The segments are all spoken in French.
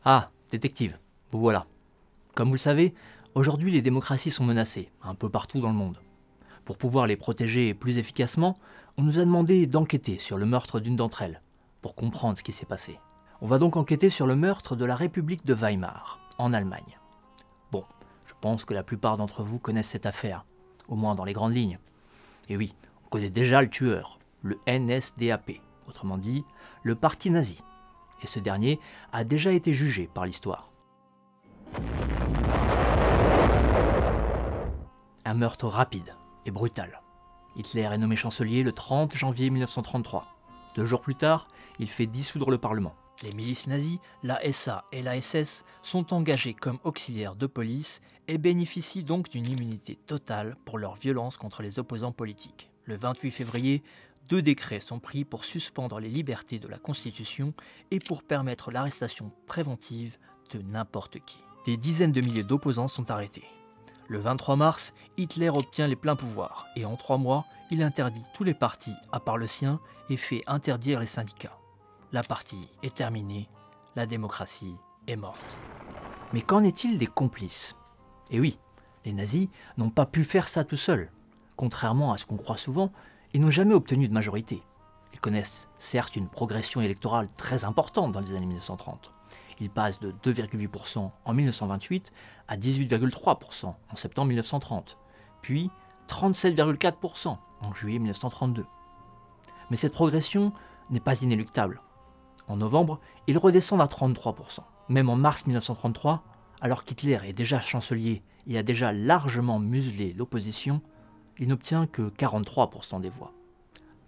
Ah, détective, vous voilà. Comme vous le savez, aujourd'hui les démocraties sont menacées, un peu partout dans le monde. Pour pouvoir les protéger plus efficacement, on nous a demandé d'enquêter sur le meurtre d'une d'entre elles, pour comprendre ce qui s'est passé. On va donc enquêter sur le meurtre de la République de Weimar, en Allemagne. Bon, je pense que la plupart d'entre vous connaissent cette affaire, au moins dans les grandes lignes. Et oui, on connaît déjà le tueur, le NSDAP, autrement dit, le parti nazi. Et ce dernier a déjà été jugé par l'histoire. Un meurtre rapide et brutal. Hitler est nommé chancelier le 30 janvier 1933. 2 jours plus tard, il fait dissoudre le Parlement. Les milices nazies, la SA et la SS, sont engagées comme auxiliaires de police et bénéficient donc d'une immunité totale pour leur violence contre les opposants politiques. Le 28 février, 2 décrets sont pris pour suspendre les libertés de la Constitution et pour permettre l'arrestation préventive de n'importe qui. Des dizaines de milliers d'opposants sont arrêtés. Le 23 mars, Hitler obtient les pleins pouvoirs et en 3 mois, il interdit tous les partis à part le sien et fait interdire les syndicats. La partie est terminée, la démocratie est morte. Mais qu'en est-il des complices? Eh oui, les nazis n'ont pas pu faire ça tout seuls. Contrairement à ce qu'on croit souvent, ils n'ont jamais obtenu de majorité. Ils connaissent certes une progression électorale très importante dans les années 1930. Ils passent de 2,8% en 1928 à 18,3% en septembre 1930, puis 37,4% en juillet 1932. Mais cette progression n'est pas inéluctable. En novembre, ils redescendent à 33%. Même en mars 1933, alors qu'Hitler est déjà chancelier et a déjà largement muselé l'opposition, il n'obtient que 43% des voix.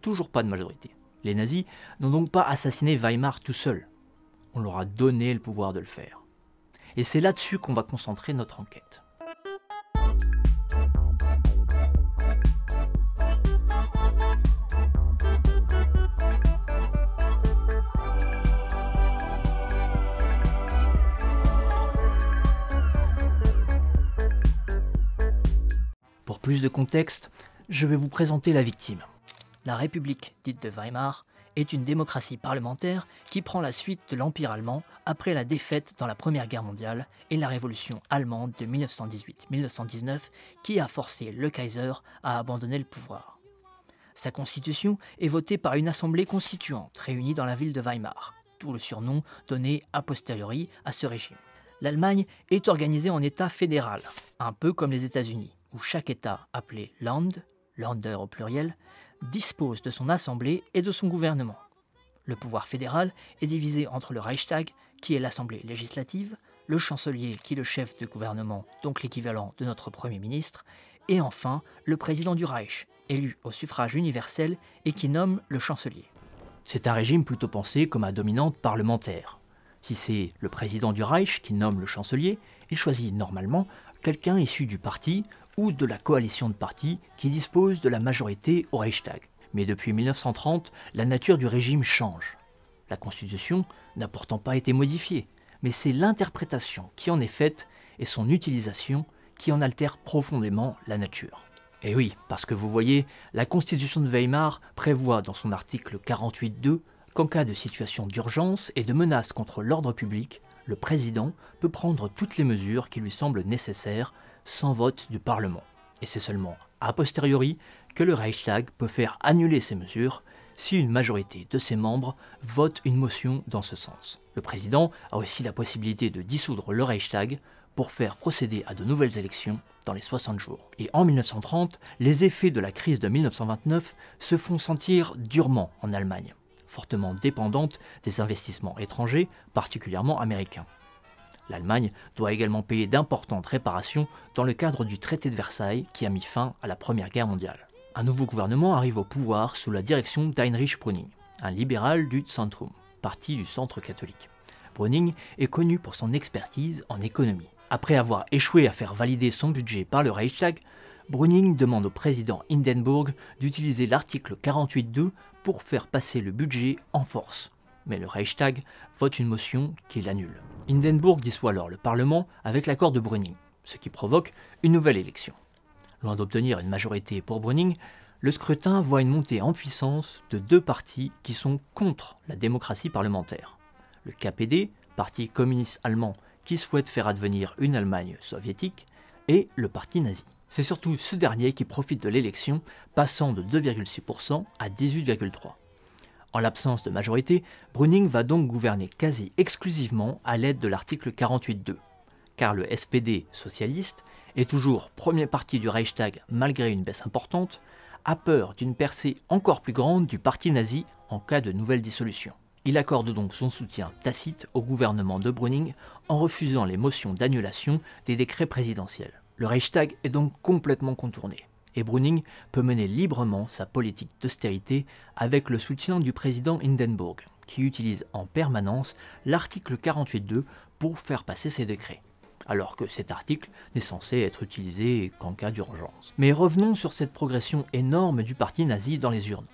Toujours pas de majorité. Les nazis n'ont donc pas assassiné Weimar tout seuls. On leur a donné le pouvoir de le faire. Et c'est là-dessus qu'on va concentrer notre enquête. Pour plus de contexte, je vais vous présenter la victime. La République, dite de Weimar, est une démocratie parlementaire qui prend la suite de l'Empire allemand après la défaite dans la Première Guerre mondiale et la Révolution allemande de 1918-1919 qui a forcé le Kaiser à abandonner le pouvoir. Sa constitution est votée par une assemblée constituante réunie dans la ville de Weimar, d'où le surnom donné a posteriori à ce régime. L'Allemagne est organisée en État fédéral, un peu comme les États-Unis, où chaque État, appelé Land, Länder au pluriel, dispose de son assemblée et de son gouvernement. Le pouvoir fédéral est divisé entre le Reichstag, qui est l'assemblée législative, le chancelier, qui est le chef de gouvernement, donc l'équivalent de notre Premier ministre, et enfin le président du Reich, élu au suffrage universel et qui nomme le chancelier. C'est un régime plutôt pensé comme à dominante parlementaire. Si c'est le président du Reich qui nomme le chancelier, il choisit normalement quelqu'un issu du parti ou de la coalition de partis qui dispose de la majorité au Reichstag. Mais depuis 1930, la nature du régime change. La Constitution n'a pourtant pas été modifiée, mais c'est l'interprétation qui en est faite et son utilisation qui en altère profondément la nature. Et oui, parce que vous voyez, la Constitution de Weimar prévoit dans son article 48.2 qu'en cas de situation d'urgence et de menace contre l'ordre public, le président peut prendre toutes les mesures qui lui semblent nécessaires sans vote du Parlement. Et c'est seulement a posteriori que le Reichstag peut faire annuler ces mesures si une majorité de ses membres vote une motion dans ce sens. Le président a aussi la possibilité de dissoudre le Reichstag pour faire procéder à de nouvelles élections dans les 60 jours. Et en 1930, les effets de la crise de 1929 se font sentir durement en Allemagne, fortement dépendante des investissements étrangers, particulièrement américains. L'Allemagne doit également payer d'importantes réparations dans le cadre du traité de Versailles qui a mis fin à la Première Guerre mondiale. Un nouveau gouvernement arrive au pouvoir sous la direction d'Heinrich Brüning, un libéral du Zentrum, parti du centre catholique. Brüning est connu pour son expertise en économie. Après avoir échoué à faire valider son budget par le Reichstag, Brüning demande au président Hindenburg d'utiliser l'article 48.2 pour faire passer le budget en force. Mais le Reichstag vote une motion qui l'annule. Hindenburg dissout alors le Parlement avec l'accord de Brüning, ce qui provoque une nouvelle élection. Loin d'obtenir une majorité pour Brüning, le scrutin voit une montée en puissance de 2 partis qui sont contre la démocratie parlementaire. Le KPD, parti communiste allemand qui souhaite faire advenir une Allemagne soviétique, et le parti nazi. C'est surtout ce dernier qui profite de l'élection, passant de 2,6% à 18,3%. En l'absence de majorité, Brüning va donc gouverner quasi exclusivement à l'aide de l'article 48.2, car le SPD socialiste, est toujours premier parti du Reichstag malgré une baisse importante, a peur d'une percée encore plus grande du parti nazi en cas de nouvelle dissolution. Il accorde donc son soutien tacite au gouvernement de Brüning en refusant les motions d'annulation des décrets présidentiels. Le Reichstag est donc complètement contourné, et Brüning peut mener librement sa politique d'austérité avec le soutien du président Hindenburg, qui utilise en permanence l'article 48.2 pour faire passer ses décrets, alors que cet article n'est censé être utilisé qu'en cas d'urgence. Mais revenons sur cette progression énorme du parti nazi dans les urnes.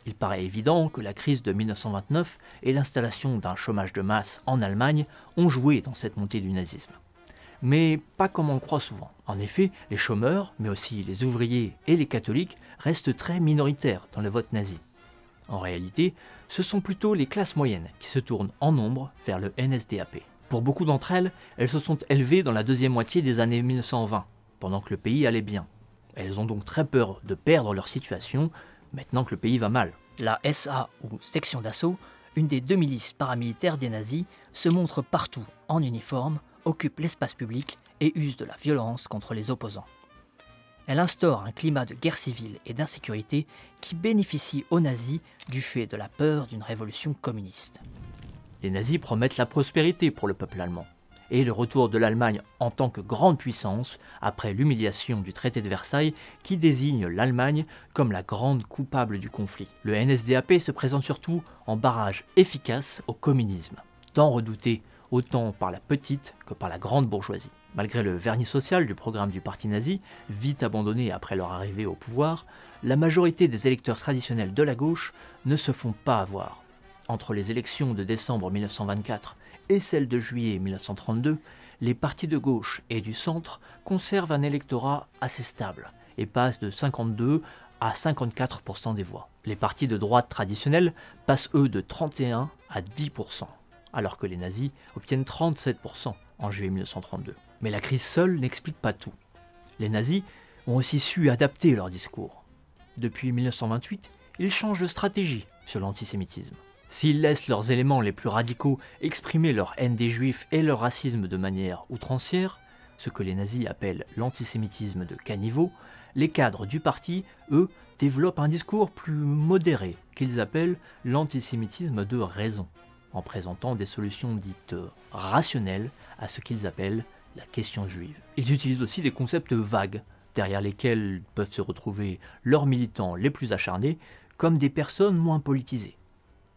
Il paraît évident que la crise de 1929 et l'installation d'un chômage de masse en Allemagne ont joué dans cette montée du nazisme. Mais pas comme on le croit souvent. En effet, les chômeurs, mais aussi les ouvriers et les catholiques, restent très minoritaires dans le vote nazi. En réalité, ce sont plutôt les classes moyennes qui se tournent en nombre vers le NSDAP. Pour beaucoup d'entre elles, elles se sont élevées dans la deuxième moitié des années 1920, pendant que le pays allait bien. Elles ont donc très peur de perdre leur situation, maintenant que le pays va mal. La SA, ou section d'assaut, une des 2 milices paramilitaires des nazis, se montre partout en uniforme, occupe l'espace public et use de la violence contre les opposants. Elle instaure un climat de guerre civile et d'insécurité qui bénéficie aux nazis du fait de la peur d'une révolution communiste. Les nazis promettent la prospérité pour le peuple allemand, et le retour de l'Allemagne en tant que grande puissance après l'humiliation du traité de Versailles qui désigne l'Allemagne comme la grande coupable du conflit. Le NSDAP se présente surtout en barrage efficace au communisme, tant redouté autant par la petite que par la grande bourgeoisie. Malgré le vernis social du programme du parti nazi, vite abandonné après leur arrivée au pouvoir, la majorité des électeurs traditionnels de la gauche ne se font pas avoir. Entre les élections de décembre 1924 et celles de juillet 1932, les partis de gauche et du centre conservent un électorat assez stable et passent de 52 à 54% des voix. Les partis de droite traditionnels passent eux de 31 à 10%. Alors que les nazis obtiennent 37% en juillet 1932. Mais la crise seule n'explique pas tout. Les nazis ont aussi su adapter leur discours. Depuis 1928, ils changent de stratégie sur l'antisémitisme. S'ils laissent leurs éléments les plus radicaux exprimer leur haine des juifs et leur racisme de manière outrancière, ce que les nazis appellent l'antisémitisme de caniveau, les cadres du parti, eux, développent un discours plus modéré qu'ils appellent l'antisémitisme de raison, en présentant des solutions dites rationnelles à ce qu'ils appellent la question juive. Ils utilisent aussi des concepts vagues, derrière lesquels peuvent se retrouver leurs militants les plus acharnés, comme des personnes moins politisées.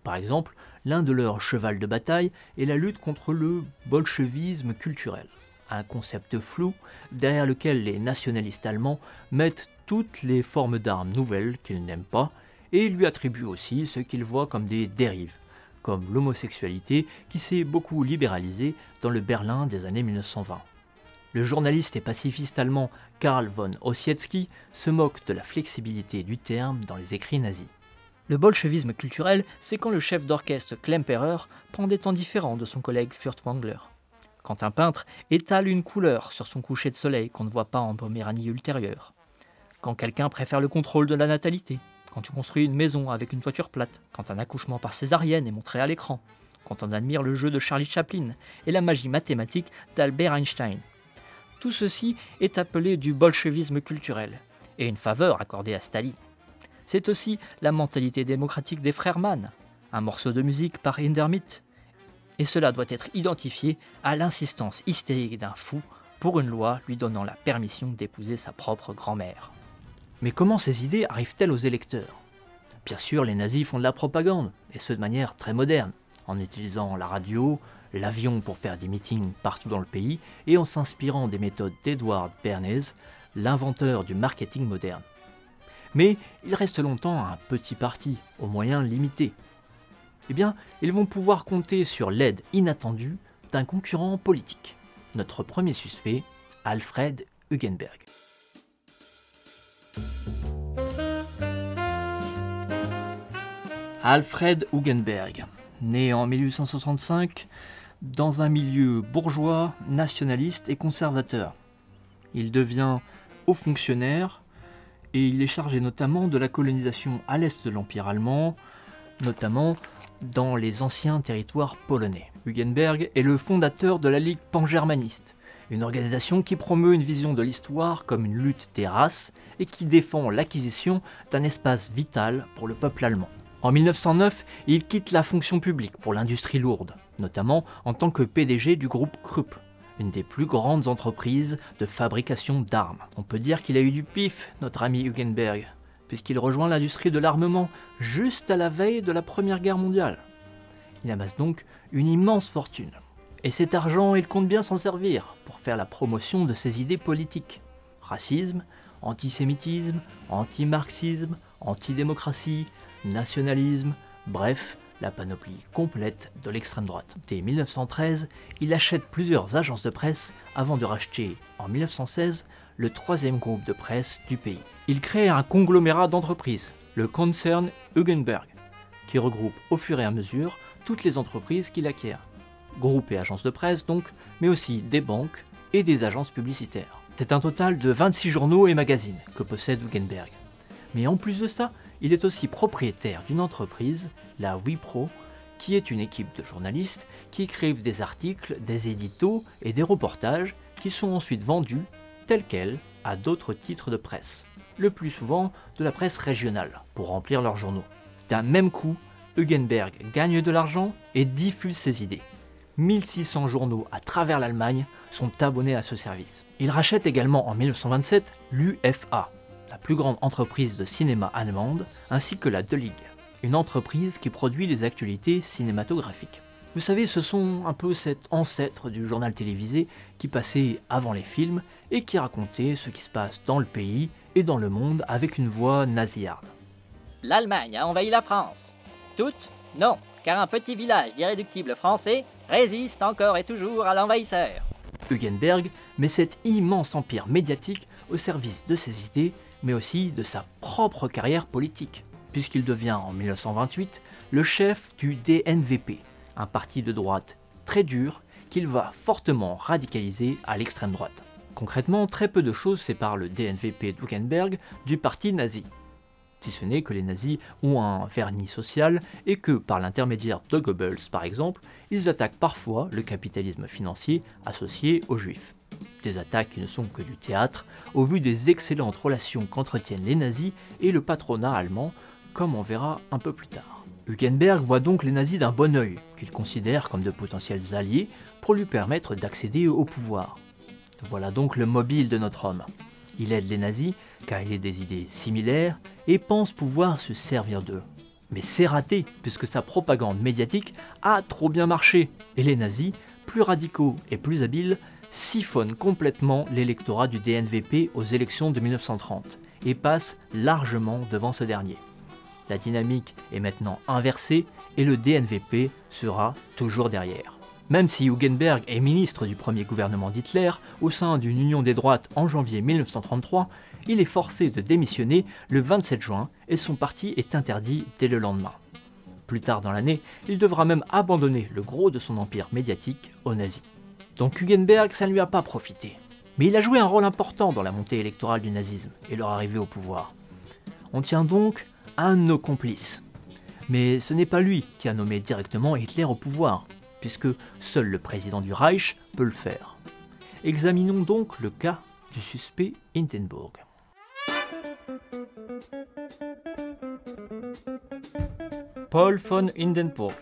Par exemple, l'un de leurs chevals de bataille est la lutte contre le bolchevisme culturel, un concept flou derrière lequel les nationalistes allemands mettent toutes les formes d'armes nouvelles qu'ils n'aiment pas et lui attribuent aussi ce qu'ils voient comme des dérives, comme l'homosexualité qui s'est beaucoup libéralisée dans le Berlin des années 1920. Le journaliste et pacifiste allemand Karl von Ossietzky se moque de la flexibilité du terme dans les écrits nazis. Le bolchevisme culturel, c'est quand le chef d'orchestre Klemperer prend des temps différents de son collègue Furtwängler. Quand un peintre étale une couleur sur son coucher de soleil qu'on ne voit pas en Poméranie ultérieure. Quand quelqu'un préfère le contrôle de la natalité. Quand tu construis une maison avec une toiture plate, quand un accouchement par césarienne est montré à l'écran, quand on admire le jeu de Charlie Chaplin et la magie mathématique d'Albert Einstein. Tout ceci est appelé du bolchevisme culturel, et une faveur accordée à Staline. C'est aussi la mentalité démocratique des frères Mann, un morceau de musique par Hindemith, et cela doit être identifié à l'insistance hystérique d'un fou pour une loi lui donnant la permission d'épouser sa propre grand-mère. Mais comment ces idées arrivent-elles aux électeurs? Bien sûr, les nazis font de la propagande, et ce de manière très moderne, en utilisant la radio, l'avion pour faire des meetings partout dans le pays, et en s'inspirant des méthodes d'Edward Bernays, l'inventeur du marketing moderne. Mais il reste longtemps un petit parti, aux moyens limités. Eh bien, ils vont pouvoir compter sur l'aide inattendue d'un concurrent politique. Notre premier suspect, Alfred Hugenberg. Alfred Hugenberg, né en 1865 dans un milieu bourgeois, nationaliste et conservateur. Il devient haut fonctionnaire et il est chargé notamment de la colonisation à l'est de l'Empire allemand, notamment dans les anciens territoires polonais. Hugenberg est le fondateur de la Ligue pangermaniste, une organisation qui promeut une vision de l'histoire comme une lutte des races et qui défend l'acquisition d'un espace vital pour le peuple allemand. En 1909, il quitte la fonction publique pour l'industrie lourde, notamment en tant que PDG du groupe Krupp, une des plus grandes entreprises de fabrication d'armes. On peut dire qu'il a eu du pif, notre ami Hugenberg, puisqu'il rejoint l'industrie de l'armement juste à la veille de la Première Guerre mondiale. Il amasse donc une immense fortune. Et cet argent, il compte bien s'en servir pour faire la promotion de ses idées politiques. Racisme, antisémitisme, anti-marxisme, antidémocratie, nationalisme, bref, la panoplie complète de l'extrême droite. Dès 1913, il achète plusieurs agences de presse avant de racheter, en 1916, le troisième groupe de presse du pays. Il crée un conglomérat d'entreprises, le Concern Hugenberg, qui regroupe au fur et à mesure toutes les entreprises qu'il acquiert. Groupes et agences de presse donc, mais aussi des banques et des agences publicitaires. C'est un total de 26 journaux et magazines que possède Hugenberg. Mais en plus de ça, il est aussi propriétaire d'une entreprise, la Wipro, qui est une équipe de journalistes qui écrivent des articles, des éditos et des reportages qui sont ensuite vendus, tels quels, à d'autres titres de presse, le plus souvent de la presse régionale, pour remplir leurs journaux. D'un même coup, Hugenberg gagne de l'argent et diffuse ses idées. 1600 journaux à travers l'Allemagne sont abonnés à ce service. Il rachète également en 1927 l'UFA, la plus grande entreprise de cinéma allemande, ainsi que la De Ligue, une entreprise qui produit des actualités cinématographiques. Vous savez, ce sont un peu cet ancêtre du journal télévisé qui passait avant les films et qui racontait ce qui se passe dans le pays et dans le monde avec une voix nasillarde. L'Allemagne a envahi la France. Toute? Non, car un petit village d'irréductibles français résiste encore et toujours à l'envahisseur. Hugenberg met cet immense empire médiatique au service de ses idées, mais aussi de sa propre carrière politique, puisqu'il devient en 1928 le chef du DNVP, un parti de droite très dur qu'il va fortement radicaliser à l'extrême droite. Concrètement, très peu de choses séparent le DNVP d'Hugenberg du parti nazi, si ce n'est que les nazis ont un vernis social et que, par l'intermédiaire de Goebbels par exemple, ils attaquent parfois le capitalisme financier associé aux juifs. Des attaques qui ne sont que du théâtre, au vu des excellentes relations qu'entretiennent les nazis et le patronat allemand, comme on verra un peu plus tard. Hugenberg voit donc les nazis d'un bon œil, qu'il considère comme de potentiels alliés pour lui permettre d'accéder au pouvoir. Voilà donc le mobile de notre homme. Il aide les nazis car il a des idées similaires et pense pouvoir se servir d'eux. Mais c'est raté puisque sa propagande médiatique a trop bien marché et les nazis, plus radicaux et plus habiles, siphonnent complètement l'électorat du DNVP aux élections de 1930 et passent largement devant ce dernier. La dynamique est maintenant inversée et le DNVP sera toujours derrière. Même si Hugenberg est ministre du premier gouvernement d'Hitler au sein d'une union des droites en janvier 1933, il est forcé de démissionner le 27 juin et son parti est interdit dès le lendemain. Plus tard dans l'année, il devra même abandonner le gros de son empire médiatique aux nazis. Donc Hugenberg, ça ne lui a pas profité. Mais il a joué un rôle important dans la montée électorale du nazisme et leur arrivée au pouvoir. On tient donc à un de nos complices. Mais ce n'est pas lui qui a nommé directement Hitler au pouvoir, puisque seul le président du Reich peut le faire. Examinons donc le cas du suspect Hindenburg. Paul von Hindenburg,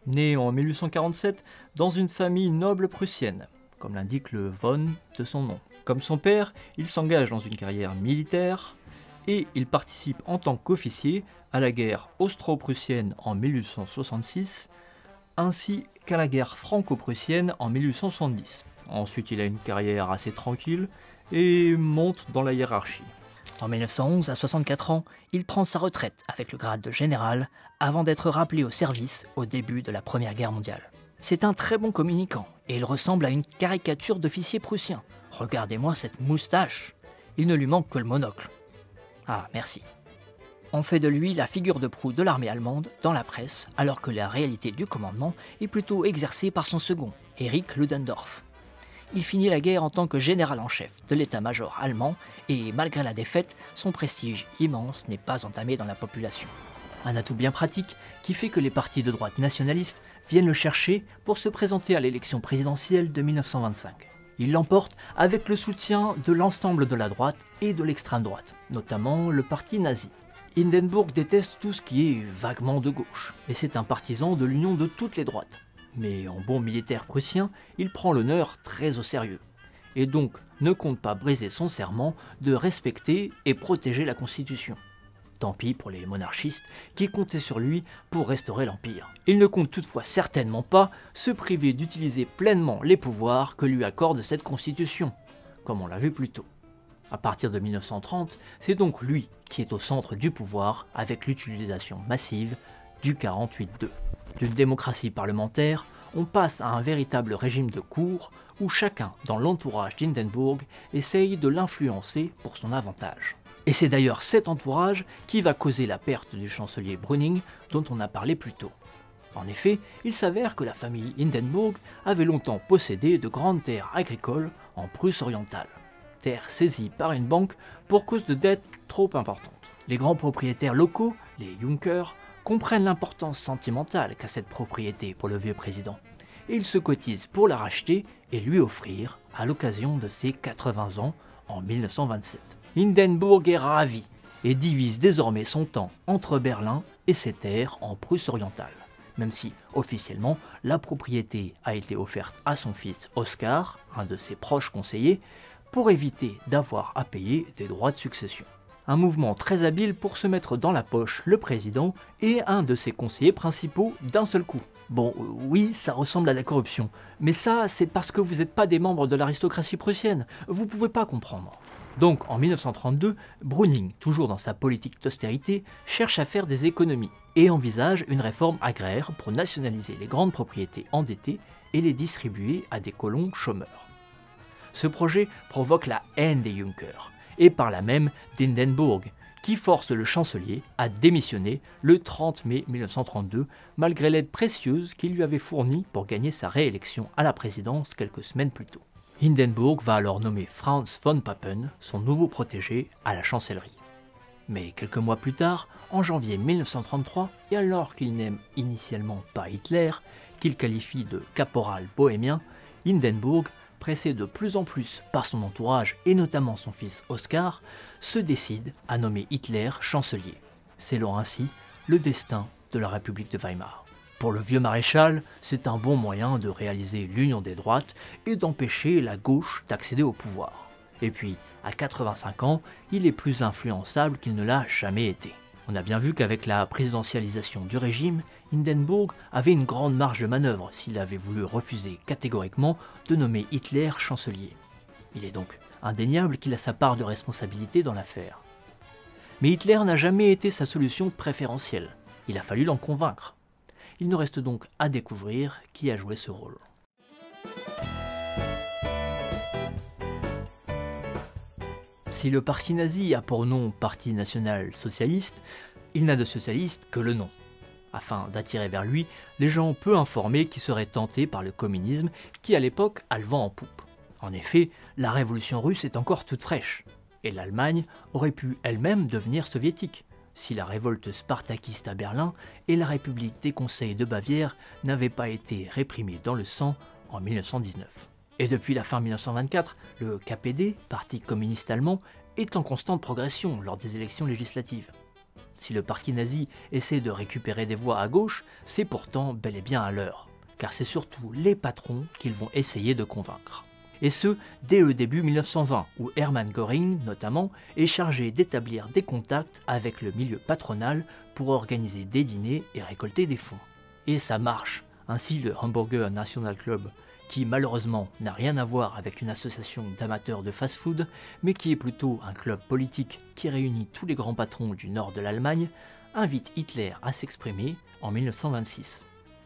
né en 1847 dans une famille noble prussienne, comme l'indique le von de son nom. Comme son père, il s'engage dans une carrière militaire et il participe en tant qu'officier à la guerre austro-prussienne en 1866 ainsi qu'à la guerre franco-prussienne en 1870. Ensuite, il a une carrière assez tranquille et monte dans la hiérarchie. En 1911, à 64 ans, il prend sa retraite avec le grade de général avant d'être rappelé au service au début de la Première Guerre mondiale. C'est un très bon communicant et il ressemble à une caricature d'officier prussien. Regardez-moi cette moustache, il ne lui manque que le monocle. Ah, merci. On fait de lui la figure de proue de l'armée allemande dans la presse, alors que la réalité du commandement est plutôt exercée par son second, Erich Ludendorff. Il finit la guerre en tant que général en chef de l'état-major allemand et malgré la défaite, son prestige immense n'est pas entamé dans la population. Un atout bien pratique qui fait que les partis de droite nationalistes viennent le chercher pour se présenter à l'élection présidentielle de 1925. Il l'emporte avec le soutien de l'ensemble de la droite et de l'extrême droite, notamment le parti nazi. Hindenburg déteste tout ce qui est vaguement de gauche, et c'est un partisan de l'union de toutes les droites. Mais en bon militaire prussien, il prend l'honneur très au sérieux, et donc ne compte pas briser son serment de respecter et protéger la Constitution. Tant pis pour les monarchistes qui comptaient sur lui pour restaurer l'Empire. Il ne compte toutefois certainement pas se priver d'utiliser pleinement les pouvoirs que lui accorde cette Constitution, comme on l'a vu plus tôt. À partir de 1930, c'est donc lui qui est au centre du pouvoir avec l'utilisation massive du 48-2. D'une démocratie parlementaire, on passe à un véritable régime de cour où chacun dans l'entourage d'Hindenburg essaye de l'influencer pour son avantage. Et c'est d'ailleurs cet entourage qui va causer la perte du chancelier Brüning dont on a parlé plus tôt. En effet, il s'avère que la famille Hindenburg avait longtemps possédé de grandes terres agricoles en Prusse orientale. Terres saisies par une banque pour cause de dettes trop importantes. Les grands propriétaires locaux, les Junkers, comprennent l'importance sentimentale qu'a cette propriété pour le vieux président. Et ils se cotisent pour la racheter et lui offrir à l'occasion de ses 80 ans en 1927. Hindenburg est ravi et divise désormais son temps entre Berlin et ses terres en Prusse orientale, même si officiellement la propriété a été offerte à son fils Oscar, un de ses proches conseillers, pour éviter d'avoir à payer des droits de succession. Un mouvement très habile pour se mettre dans la poche le président et un de ses conseillers principaux d'un seul coup. Bon, oui, ça ressemble à la corruption, mais ça, c'est parce que vous n'êtes pas des membres de l'aristocratie prussienne, vous pouvez pas comprendre. Donc, en 1932, Brüning, toujours dans sa politique d'austérité, cherche à faire des économies et envisage une réforme agraire pour nationaliser les grandes propriétés endettées et les distribuer à des colons chômeurs. Ce projet provoque la haine des Junkers, et par là même d'Hindenburg, qui force le chancelier à démissionner le 30 mai 1932, malgré l'aide précieuse qu'il lui avait fournie pour gagner sa réélection à la présidence quelques semaines plus tôt. Hindenburg va alors nommer Franz von Papen, son nouveau protégé, à la chancellerie. Mais quelques mois plus tard, en janvier 1933, et alors qu'il n'aime initialement pas Hitler, qu'il qualifie de caporal bohémien, Hindenburg, pressé de plus en plus par son entourage et notamment son fils Oscar, se décide à nommer Hitler chancelier, scellant ainsi le destin de la République de Weimar. Pour le vieux maréchal, c'est un bon moyen de réaliser l'union des droites et d'empêcher la gauche d'accéder au pouvoir. Et puis, à 85 ans, il est plus influençable qu'il ne l'a jamais été. On a bien vu qu'avec la présidentialisation du régime, Hindenburg avait une grande marge de manœuvre s'il avait voulu refuser catégoriquement de nommer Hitler chancelier. Il est donc indéniable qu'il a sa part de responsabilité dans l'affaire. Mais Hitler n'a jamais été sa solution préférentielle. Il a fallu l'en convaincre. Il nous reste donc à découvrir qui a joué ce rôle. Si le parti nazi a pour nom Parti national-socialiste, il n'a de socialiste que le nom, afin d'attirer vers lui les gens peu informés qui seraient tentés par le communisme qui à l'époque a le vent en poupe. En effet, la révolution russe est encore toute fraîche, et l'Allemagne aurait pu elle-même devenir soviétique, si la révolte spartakiste à Berlin et la République des Conseils de Bavière n'avaient pas été réprimées dans le sang en 1919. Et depuis la fin 1924, le KPD, Parti communiste allemand, est en constante progression lors des élections législatives. Si le parti nazi essaie de récupérer des voix à gauche, c'est pourtant bel et bien à l'heure, car c'est surtout les patrons qu'ils vont essayer de convaincre. Et ce, dès le début 1920, où Hermann Göring, notamment, est chargé d'établir des contacts avec le milieu patronal pour organiser des dîners et récolter des fonds. Et ça marche. Ainsi, le Hamburger National Club, qui malheureusement n'a rien à voir avec une association d'amateurs de fast-food, mais qui est plutôt un club politique qui réunit tous les grands patrons du nord de l'Allemagne, invite Hitler à s'exprimer en 1926.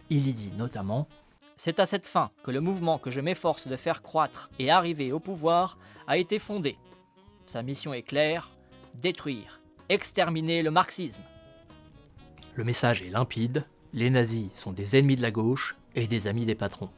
Il y dit notamment « C'est à cette fin que le mouvement que je m'efforce de faire croître et arriver au pouvoir a été fondé. Sa mission est claire, détruire, exterminer le marxisme. Le message est limpide, les nazis sont des ennemis de la gauche et des amis des patrons.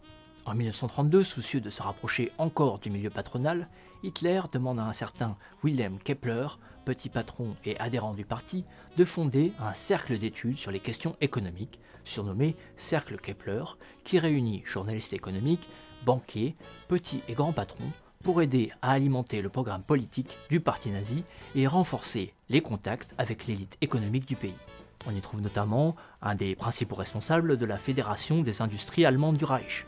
En 1932, soucieux de se rapprocher encore du milieu patronal, Hitler demande à un certain Wilhelm Kepler, petit patron et adhérent du parti, de fonder un cercle d'études sur les questions économiques, surnommé Cercle Kepler, qui réunit journalistes économiques, banquiers, petits et grands patrons, pour aider à alimenter le programme politique du parti nazi et renforcer les contacts avec l'élite économique du pays. On y trouve notamment un des principaux responsables de la Fédération des industries allemandes du Reich,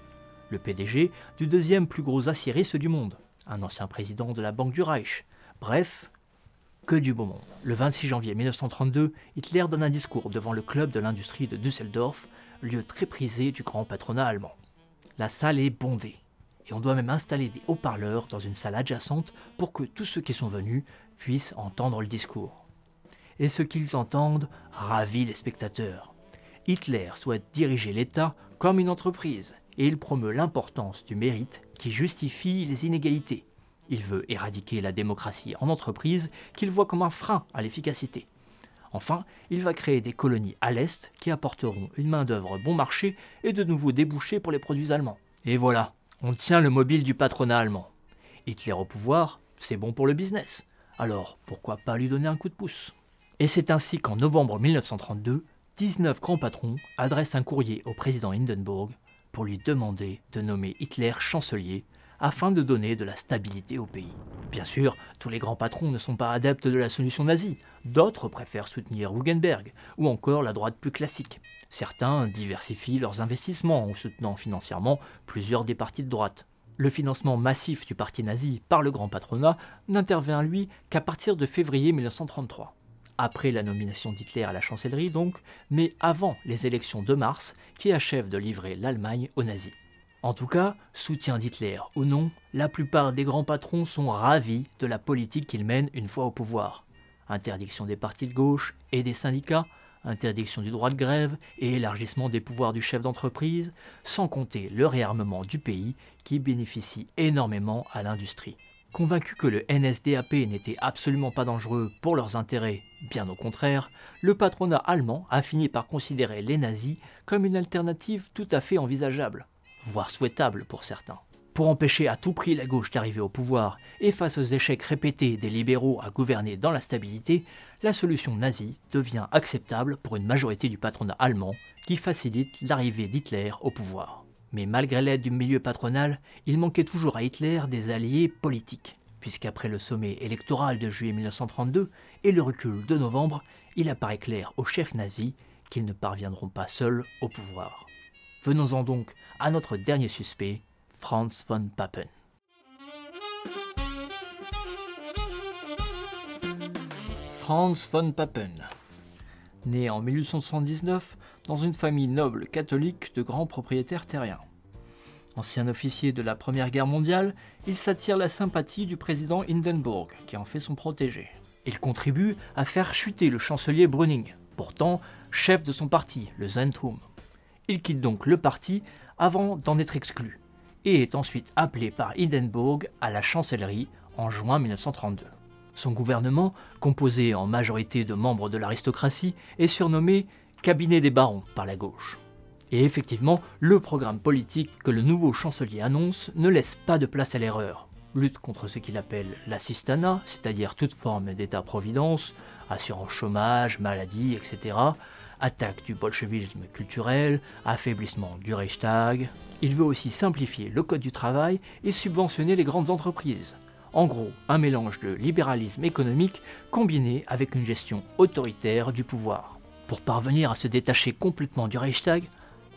le PDG du deuxième plus gros aciériste du monde, un ancien président de la Banque du Reich. Bref, que du beau monde. Le 26 janvier 1932, Hitler donne un discours devant le club de l'industrie de Düsseldorf, lieu très prisé du grand patronat allemand. La salle est bondée, et on doit même installer des haut-parleurs dans une salle adjacente pour que tous ceux qui sont venus puissent entendre le discours. Et ce qu'ils entendent ravit les spectateurs. Hitler souhaite diriger l'État comme une entreprise, et il promeut l'importance du mérite qui justifie les inégalités. Il veut éradiquer la démocratie en entreprise qu'il voit comme un frein à l'efficacité. Enfin, il va créer des colonies à l'Est qui apporteront une main-d'œuvre bon marché et de nouveaux débouchés pour les produits allemands. Et voilà, on tient le mobile du patronat allemand. Hitler au pouvoir, c'est bon pour le business. Alors, pourquoi pas lui donner un coup de pouce? Et c'est ainsi qu'en novembre 1932, 19 grands patrons adressent un courrier au président Hindenburg pour lui demander de nommer Hitler chancelier afin de donner de la stabilité au pays. Bien sûr, tous les grands patrons ne sont pas adeptes de la solution nazie. D'autres préfèrent soutenir Hugenberg ou encore la droite plus classique. Certains diversifient leurs investissements en soutenant financièrement plusieurs des partis de droite. Le financement massif du parti nazi par le grand patronat n'intervient lui qu'à partir de février 1933. Après la nomination d'Hitler à la chancellerie donc, mais avant les élections de mars qui achèvent de livrer l'Allemagne aux nazis. En tout cas, soutien d'Hitler ou non, la plupart des grands patrons sont ravis de la politique qu'il mène une fois au pouvoir. Interdiction des partis de gauche et des syndicats, interdiction du droit de grève et élargissement des pouvoirs du chef d'entreprise, sans compter le réarmement du pays qui bénéficie énormément à l'industrie. Convaincu que le NSDAP n'était absolument pas dangereux pour leurs intérêts, bien au contraire, le patronat allemand a fini par considérer les nazis comme une alternative tout à fait envisageable, voire souhaitable pour certains. Pour empêcher à tout prix la gauche d'arriver au pouvoir et face aux échecs répétés des libéraux à gouverner dans la stabilité, la solution nazie devient acceptable pour une majorité du patronat allemand qui facilite l'arrivée d'Hitler au pouvoir. Mais malgré l'aide du milieu patronal, il manquait toujours à Hitler des alliés politiques, puisqu'après le sommet électoral de juillet 1932 et le recul de novembre, il apparaît clair aux chefs nazis qu'ils ne parviendront pas seuls au pouvoir. Venons-en donc à notre dernier suspect, Franz von Papen. Franz von Papen, né en 1879 dans une famille noble catholique de grands propriétaires terriens. Ancien officier de la Première Guerre mondiale, il s'attire la sympathie du président Hindenburg, qui en fait son protégé. Il contribue à faire chuter le chancelier Brüning, pourtant chef de son parti, le Zentrum. Il quitte donc le parti avant d'en être exclu, et est ensuite appelé par Hindenburg à la chancellerie en juin 1932. Son gouvernement, composé en majorité de membres de l'aristocratie, est surnommé « cabinet des barons » par la gauche. Et effectivement, le programme politique que le nouveau chancelier annonce ne laisse pas de place à l'erreur. Lutte contre ce qu'il appelle l'assistanat, c'est-à-dire toute forme d'état-providence, assurance chômage, maladie, etc., attaque du bolchevisme culturel, affaiblissement du Reichstag. Il veut aussi simplifier le code du travail et subventionner les grandes entreprises. En gros, un mélange de libéralisme économique combiné avec une gestion autoritaire du pouvoir. Pour parvenir à se détacher complètement du Reichstag,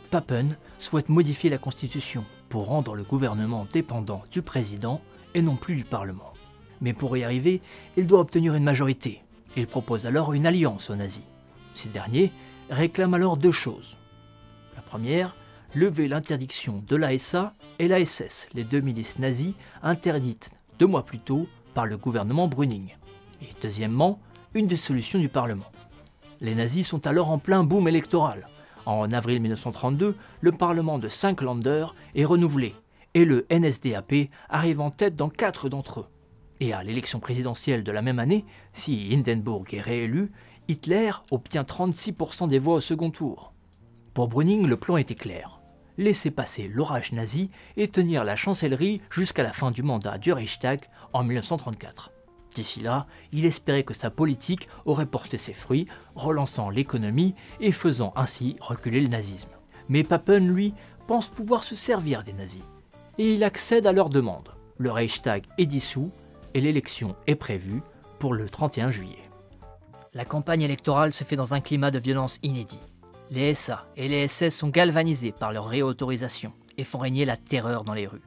Papen souhaite modifier la Constitution pour rendre le gouvernement dépendant du président et non plus du Parlement. Mais pour y arriver, il doit obtenir une majorité. Il propose alors une alliance aux nazis. Ces derniers réclament alors deux choses. La première, lever l'interdiction de l'ASA et la SS, les deux milices nazies interdites 2 mois plus tôt par le gouvernement Brüning. Et deuxièmement, une dissolution du Parlement. Les nazis sont alors en plein boom électoral. En avril 1932, le Parlement de 5 Länder est renouvelé, et le NSDAP arrive en tête dans 4 d'entre eux. Et à l'élection présidentielle de la même année, si Hindenburg est réélu, Hitler obtient 36% des voix au second tour. Pour Brüning, le plan était clair. Laisser passer l'orage nazi et tenir la chancellerie jusqu'à la fin du mandat du Reichstag en 1934. D'ici là, il espérait que sa politique aurait porté ses fruits, relançant l'économie et faisant ainsi reculer le nazisme. Mais Papen, lui, pense pouvoir se servir des nazis. Et il accède à leur demande. Le Reichstag est dissous et l'élection est prévue pour le 31 juillet. La campagne électorale se fait dans un climat de violence inédit. Les SA et les SS sont galvanisés par leur réautorisation et font régner la terreur dans les rues.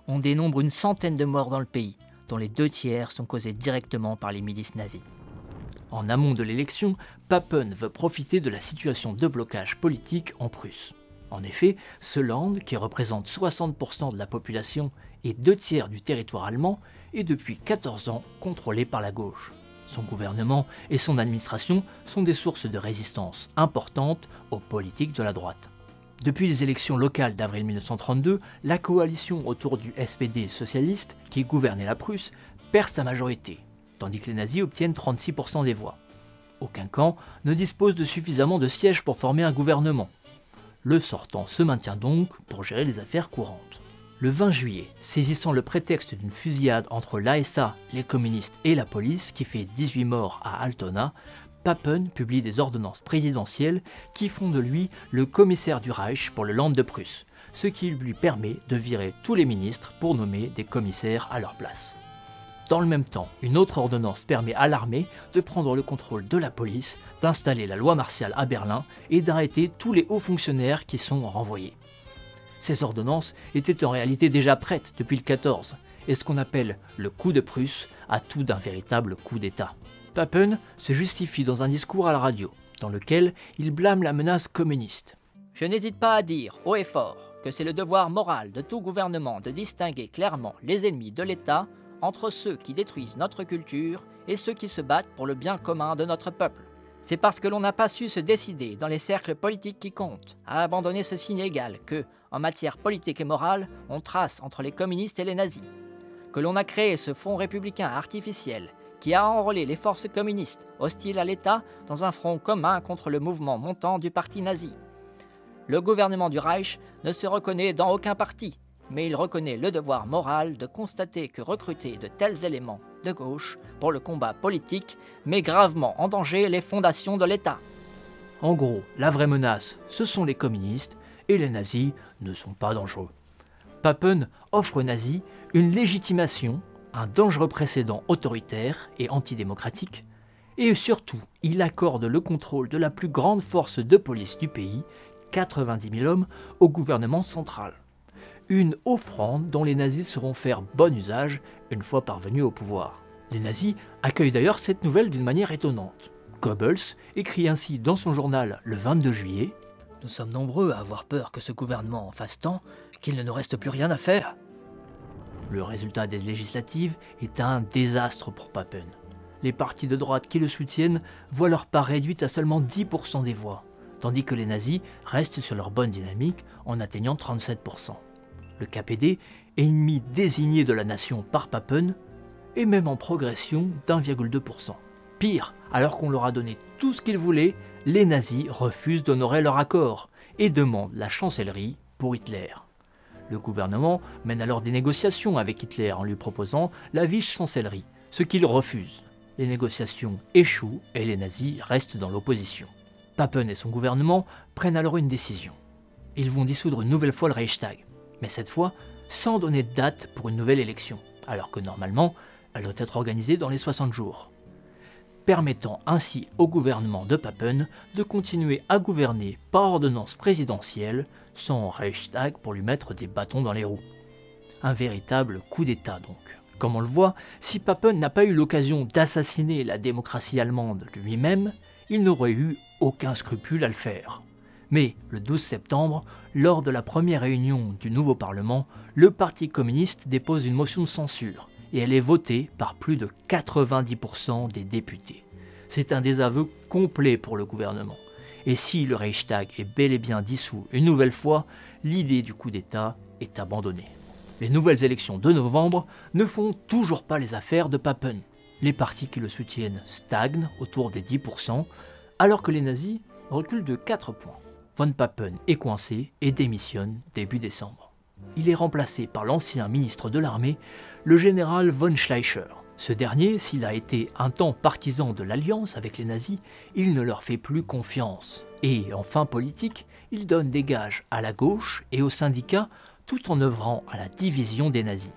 On dénombre une centaine de morts dans le pays, dont les 2 tiers sont causés directement par les milices nazies. En amont de l'élection, Papen veut profiter de la situation de blocage politique en Prusse. En effet, ce land, qui représente 60% de la population et 2 tiers du territoire allemand, est depuis 14 ans contrôlé par la gauche. Son gouvernement et son administration sont des sources de résistance importantes aux politiques de la droite. Depuis les élections locales d'avril 1932, la coalition autour du SPD socialiste, qui gouvernait la Prusse, perd sa majorité, tandis que les nazis obtiennent 36% des voix. Aucun camp ne dispose de suffisamment de sièges pour former un gouvernement. Le sortant se maintient donc pour gérer les affaires courantes. Le 20 juillet, saisissant le prétexte d'une fusillade entre l'ASA, les communistes et la police qui fait 18 morts à Altona, Papen publie des ordonnances présidentielles qui font de lui le commissaire du Reich pour le Land de Prusse, ce qui lui permet de virer tous les ministres pour nommer des commissaires à leur place. Dans le même temps, une autre ordonnance permet à l'armée de prendre le contrôle de la police, d'installer la loi martiale à Berlin et d'arrêter tous les hauts fonctionnaires qui sont renvoyés. Ces ordonnances étaient en réalité déjà prêtes depuis le 14, et ce qu'on appelle le coup de Prusse a tout d'un véritable coup d'État. Papen se justifie dans un discours à la radio, dans lequel il blâme la menace communiste. Je n'hésite pas à dire haut et fort que c'est le devoir moral de tout gouvernement de distinguer clairement les ennemis de l'État entre ceux qui détruisent notre culture et ceux qui se battent pour le bien commun de notre peuple. C'est parce que l'on n'a pas su se décider dans les cercles politiques qui comptent à abandonner ce signe égal que, en matière politique et morale, on trace entre les communistes et les nazis. Que l'on a créé ce front républicain artificiel qui a enrôlé les forces communistes hostiles à l'État dans un front commun contre le mouvement montant du parti nazi. Le gouvernement du Reich ne se reconnaît dans aucun parti, mais il reconnaît le devoir moral de constater que recruter de tels éléments de gauche pour le combat politique met gravement en danger les fondations de l'État. En gros, la vraie menace, ce sont les communistes, et les nazis ne sont pas dangereux. Papen offre aux nazis une légitimation, un dangereux précédent autoritaire et antidémocratique, et surtout, il accorde le contrôle de la plus grande force de police du pays, 90 000 hommes, au gouvernement central. Une offrande dont les nazis sauront faire bon usage une fois parvenus au pouvoir. Les nazis accueillent d'ailleurs cette nouvelle d'une manière étonnante. Goebbels écrit ainsi dans son journal le 22 juillet « Nous sommes nombreux à avoir peur que ce gouvernement en fasse tant qu'il ne nous reste plus rien à faire. » Le résultat des législatives est un désastre pour Papen. Les partis de droite qui le soutiennent voient leur part réduite à seulement 10% des voix, tandis que les nazis restent sur leur bonne dynamique en atteignant 37%. Le KPD, ennemi désigné de la nation par Papen, est même en progression d'1,2%. Pire, alors qu'on leur a donné tout ce qu'ils voulaient, les nazis refusent d'honorer leur accord et demandent la chancellerie pour Hitler. Le gouvernement mène alors des négociations avec Hitler en lui proposant la vice-chancellerie, ce qu'il refuse. Les négociations échouent et les nazis restent dans l'opposition. Papen et son gouvernement prennent alors une décision. Ils vont dissoudre une nouvelle fois le Reichstag, mais cette fois sans donner de date pour une nouvelle élection, alors que normalement, elle doit être organisée dans les 60 jours. Permettant ainsi au gouvernement de Papen de continuer à gouverner par ordonnance présidentielle sans Reichstag pour lui mettre des bâtons dans les roues. Un véritable coup d'État donc. Comme on le voit, si Papen n'a pas eu l'occasion d'assassiner la démocratie allemande lui-même, il n'aurait eu aucun scrupule à le faire. Mais le 12 septembre, lors de la première réunion du nouveau Parlement, le Parti communiste dépose une motion de censure et elle est votée par plus de 90% des députés. C'est un désaveu complet pour le gouvernement. Et si le Reichstag est bel et bien dissous une nouvelle fois, l'idée du coup d'État est abandonnée. Les nouvelles élections de novembre ne font toujours pas les affaires de Papen. Les partis qui le soutiennent stagnent autour des 10%, alors que les nazis reculent de 4 points. Von Papen est coincé et démissionne début décembre. Il est remplacé par l'ancien ministre de l'armée, le général von Schleicher. Ce dernier, s'il a été un temps partisan de l'alliance avec les nazis, il ne leur fait plus confiance. Et en fin politique, il donne des gages à la gauche et aux syndicats tout en œuvrant à la division des nazis.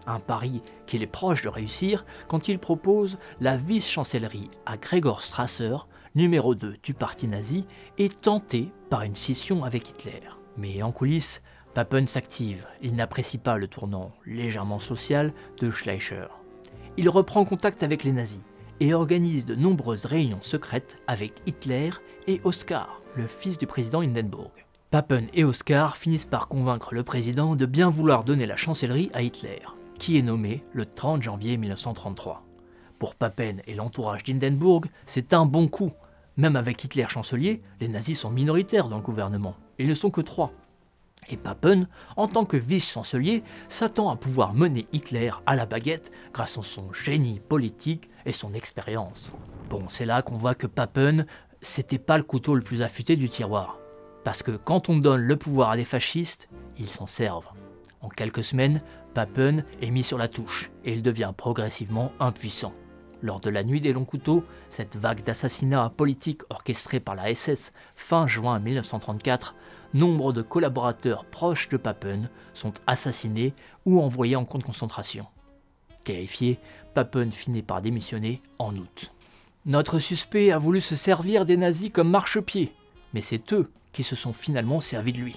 Un pari qu'il est proche de réussir quand il propose la vice-chancellerie à Gregor Strasser, numéro 2 du parti nazi, et tenté par une scission avec Hitler. Mais en coulisses, Papen s'active, il n'apprécie pas le tournant légèrement social de Schleicher. Il reprend contact avec les nazis et organise de nombreuses réunions secrètes avec Hitler et Oskar, le fils du président Hindenburg. Papen et Oskar finissent par convaincre le président de bien vouloir donner la chancellerie à Hitler, qui est nommé le 30 janvier 1933. Pour Papen et l'entourage d'Hindenburg, c'est un bon coup. Même avec Hitler chancelier, les nazis sont minoritaires dans le gouvernement. Ils ne sont que 3. Et Papen, en tant que vice-chancelier, s'attend à pouvoir mener Hitler à la baguette grâce à son génie politique et son expérience. Bon, c'est là qu'on voit que Papen, c'était pas le couteau le plus affûté du tiroir. Parce que quand on donne le pouvoir à des fascistes, ils s'en servent. En quelques semaines, Papen est mis sur la touche et il devient progressivement impuissant. Lors de la nuit des longs couteaux, cette vague d'assassinats politiques orchestrée par la SS fin juin 1934, nombre de collaborateurs proches de Papen sont assassinés ou envoyés en camp de concentration. Terrifié, Papen finit par démissionner en août. Notre suspect a voulu se servir des nazis comme marchepied, mais c'est eux qui se sont finalement servis de lui.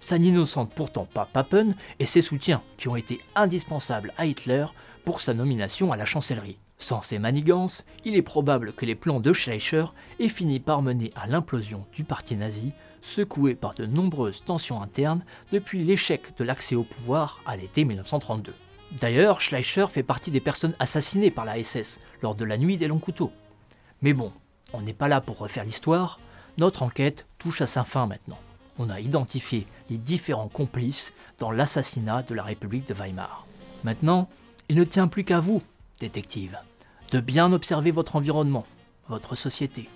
Ça n'innocente pourtant pas Papen et ses soutiens qui ont été indispensables à Hitler pour sa nomination à la chancellerie. Sans ces manigances, il est probable que les plans de Schleicher aient fini par mener à l'implosion du parti nazi, secoué par de nombreuses tensions internes depuis l'échec de l'accès au pouvoir à l'été 1932. D'ailleurs, Schleicher fait partie des personnes assassinées par la SS lors de la nuit des longs couteaux. Mais bon, on n'est pas là pour refaire l'histoire, notre enquête touche à sa fin maintenant. On a identifié les différents complices dans l'assassinat de la République de Weimar. Maintenant, il ne tient plus qu'à vous, détective, de bien observer votre environnement, votre société.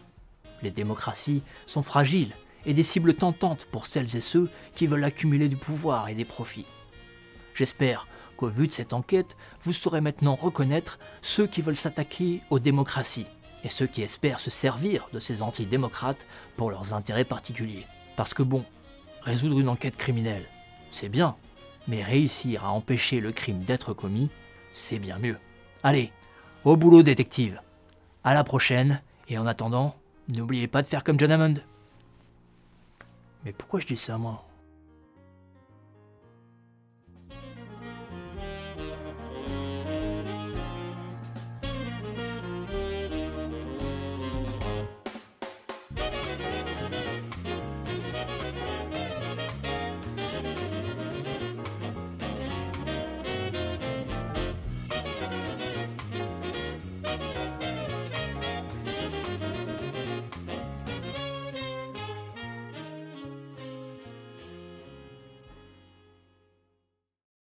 Les démocraties sont fragiles et des cibles tentantes pour celles et ceux qui veulent accumuler du pouvoir et des profits. J'espère qu'au vu de cette enquête, vous saurez maintenant reconnaître ceux qui veulent s'attaquer aux démocraties et ceux qui espèrent se servir de ces antidémocrates pour leurs intérêts particuliers. Parce que bon, résoudre une enquête criminelle, c'est bien, mais réussir à empêcher le crime d'être commis, c'est bien mieux. Allez, au boulot détective. À la prochaine, et en attendant, n'oubliez pas de faire comme John Hammond. Mais pourquoi je dis ça moi ?